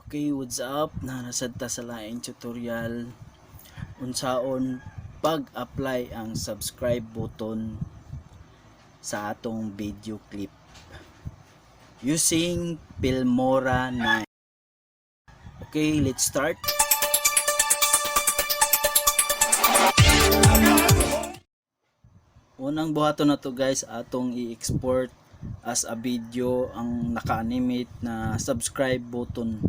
Okay, what's up? Narasad ta sa laing tutorial unsaon pag-apply ang subscribe button sa atong video clip using Filmora 9. Okay, let's start. Unang buhaton na to guys, atong i-export as a video ang naka-animate na subscribe button.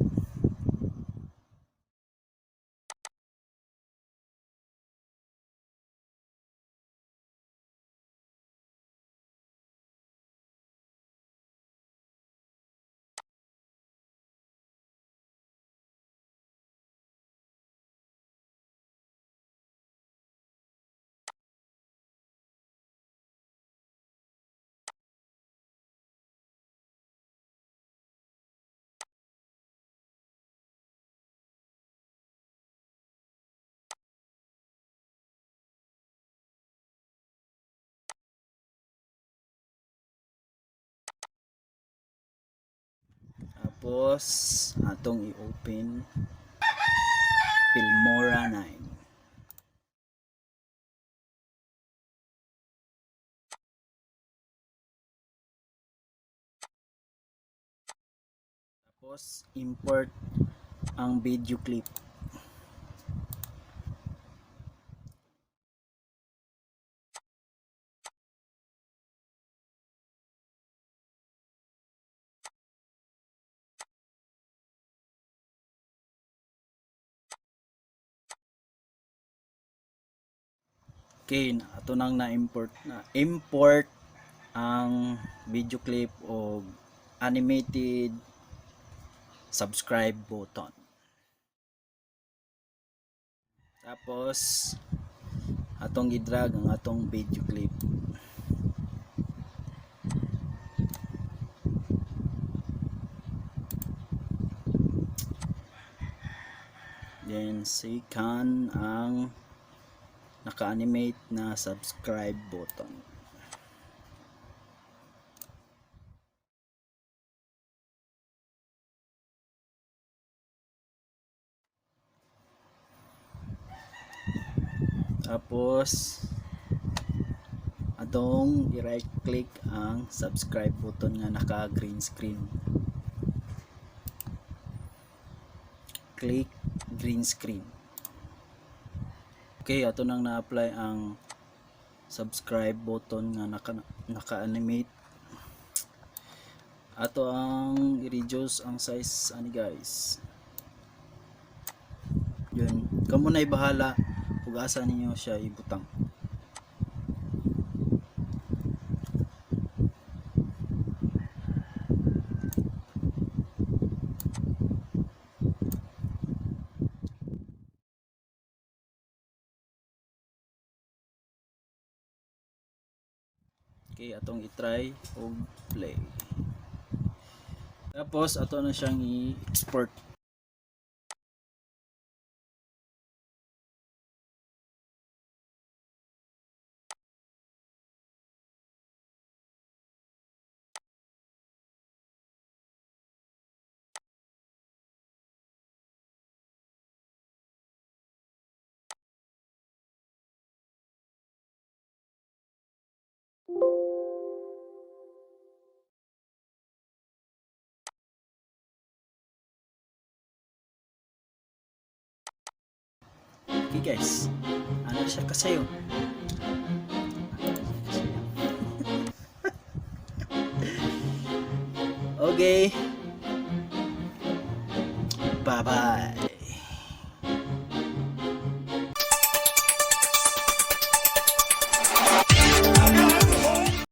Tapos atong i-open Filmora 9. Tapos import ang video clip. Okay, ato nang na-import ang video clip o animated subscribe button. Tapos atong i-drag ang atong video clip. Then second ang naka-animate na subscribe button. Tapos atong i-right click ang subscribe button nga naka green screen. Click green screen. Okay, ato nang na-apply ang subscribe button nga naka-animate. Ato ang i-reduce ang size ani guys. Yun, kamo na ibahala kung asa ninyo siya ibutang. Okay, atong i-try og play. Tapos ato na siyang i-export. Okay guys, ano siya kasayo? Okay, bye bye.